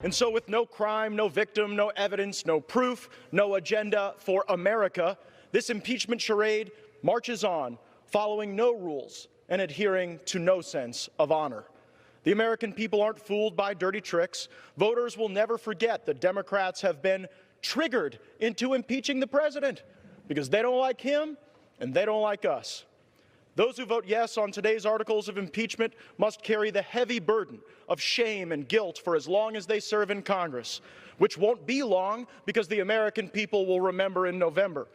And so with no crime, no victim, no evidence, no proof, no agenda for America, this impeachment charade marches on, following no rules and adhering to no sense of honor. The American people aren't fooled by dirty tricks. Voters will never forget that Democrats have been triggered into impeaching the president because they don't like him and they don't like us. Those who vote yes on today's articles of impeachment must carry the heavy burden of shame and guilt for as long as they serve in Congress, which won't be long because the American people will remember in November.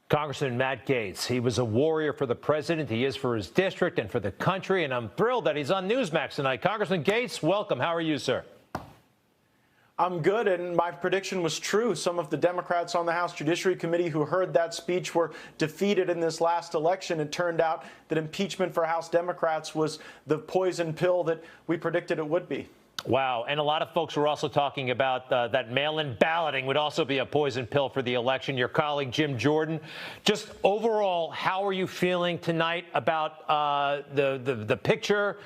Congressman Matt Gaetz, he was a warrior for the president. He is for his district and for the country, and I'm thrilled that he's on Newsmax tonight. Congressman Gaetz, welcome. How are you, sir? I'm good, and my prediction was true. Some of the Democrats on the House Judiciary Committee who heard that speech were defeated in this last election. It turned out that impeachment for House Democrats was the poison pill that we predicted it would be. Wow. And a lot of folks were also talking about that mail-in balloting would also be a poison pill for the election. Your colleague, Jim Jordan, just overall, how are you feeling tonight about the picture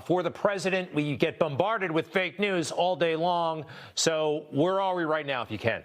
for the president? We get bombarded with fake news all day long. So where are we right now, if you can?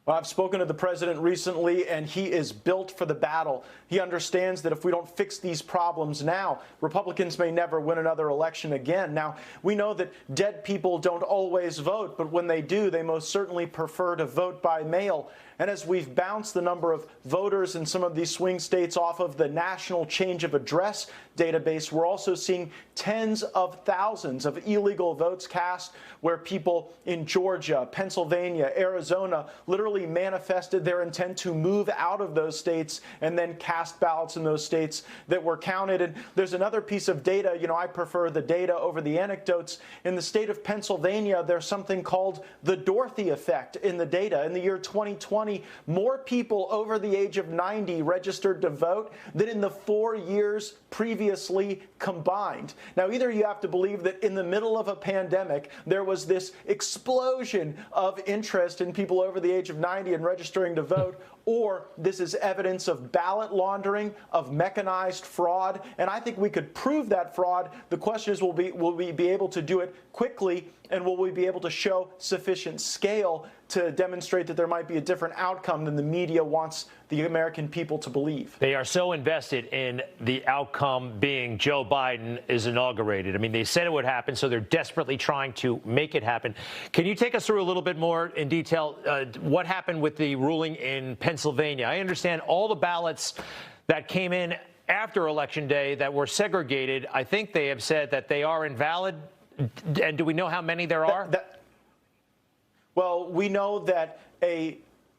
Well, I've spoken to the president recently, and he is built for the battle. He understands that if we don't fix these problems now, Republicans may never win another election again. Now, we know that dead people don't always vote, but when they do, they most certainly prefer to vote by mail. And as we've bounced the number of voters in some of these swing states off of the National Change of Address database, we're also seeing tens of thousands of illegal votes cast where people in Georgia, Pennsylvania, Arizona literally manifested their intent to move out of those states and then cast ballots in those states that were counted. And there's another piece of data. You know, I prefer the data over the anecdotes. In the state of Pennsylvania, there's something called the Dorothy effect in the data. In the year 2020, more people over the age of 90 registered to vote than in the 4 years previously combined. Now, either you have to believe that in the middle of a pandemic, there was this explosion of interest in people over the age of 90 and registering to vote, or this is evidence of ballot laundering, of mechanized fraud. And I think we could prove that fraud. The question is, will we be able to do it quickly, and will we be able to show sufficient scale to demonstrate that there might be a different outcome than the media wants the American people to believe? They are so invested in the outcome being Joe Biden is inaugurated. I mean, they said it would happen, so they're desperately trying to make it happen. Can you take us through a little bit more in detail what happened with the ruling in Pennsylvania? I understand all the ballots that came in after Election Day that were segregated. I think they have said that they are invalid. And do we know how many there are? Well, we know that a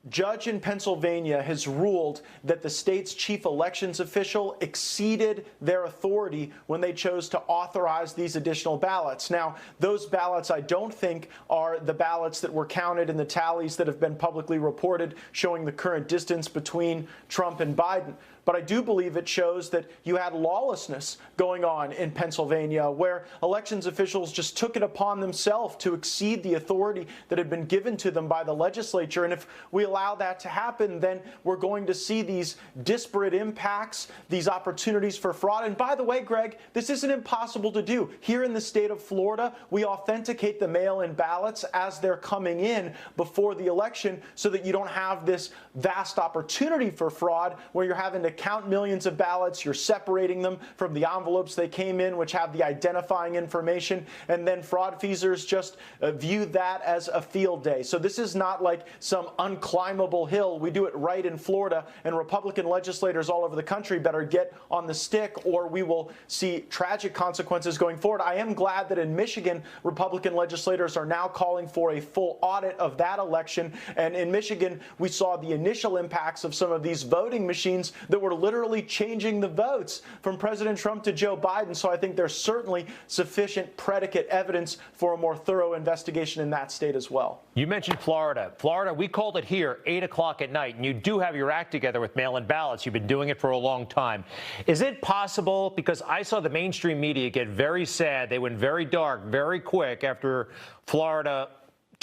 judge in Pennsylvania has ruled that the state's chief elections official exceeded their authority when they chose to authorize these additional ballots. Now, those ballots I don't think are the ballots that were counted in the tallies that have been publicly reported showing the current distance between Trump and Biden. But I do believe it shows that you had lawlessness going on in Pennsylvania, where elections officials just took it upon themselves to exceed the authority that had been given to them by the legislature. And if we allow that to happen, then we're going to see these disparate impacts, these opportunities for fraud. And by the way, Greg, this isn't impossible to do. Here in the state of Florida, we authenticate the mail-in ballots as they're coming in before the election so that you don't have this vast opportunity for fraud where you're having to count millions of ballots, you're separating them from the envelopes they came in, which have the identifying information, and then fraudfeasors just view that as a field day. So this is not like some unclimbable hill. We do it right in Florida, and Republican legislators all over the country better get on the stick, or we will see tragic consequences going forward. I am glad that in Michigan, Republican legislators are now calling for a full audit of that election. And in Michigan, we saw the initial impacts of some of these voting machines that were literally changing the votes from President Trump to Joe Biden. So I think there's certainly sufficient predicate evidence for a more thorough investigation in that state as well. You mentioned Florida. Florida, we called it here 8 o'clock at night, and you do have your act together with mail-in ballots. You've been doing it for a long time. Is it possible, because I saw the mainstream media get very sad, they went very dark very quick after Florida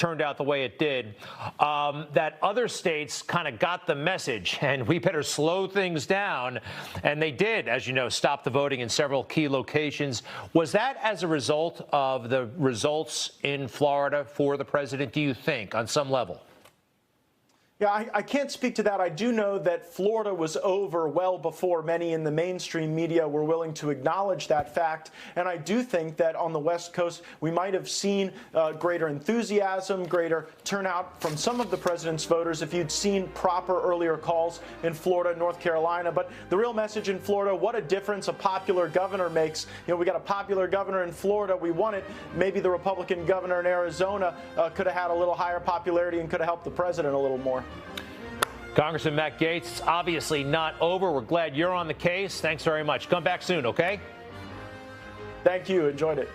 turned out the way it did, that other states kind of got the message, and we better slow things down. And they did, as you know, stop the voting in several key locations. Was that as a result of the results in Florida for the president, do you think, on some level? Yeah, I can't speak to that. I do know that Florida was over well before many in the mainstream media were willing to acknowledge that fact. And I do think that on the West Coast, we might have seen greater enthusiasm, greater turnout from some of the president's voters if you'd seen proper earlier calls in Florida and North Carolina. But the real message in Florida, what a difference a popular governor makes. You know, we got a popular governor in Florida. We won it. Maybe the Republican governor in Arizona could have had a little higher popularity and could have helped the president a little more. Congressman Matt Gaetz, it's obviously not over. We're glad you're on the case. Thanks very much. Come back soon, okay? Thank you. Enjoyed it.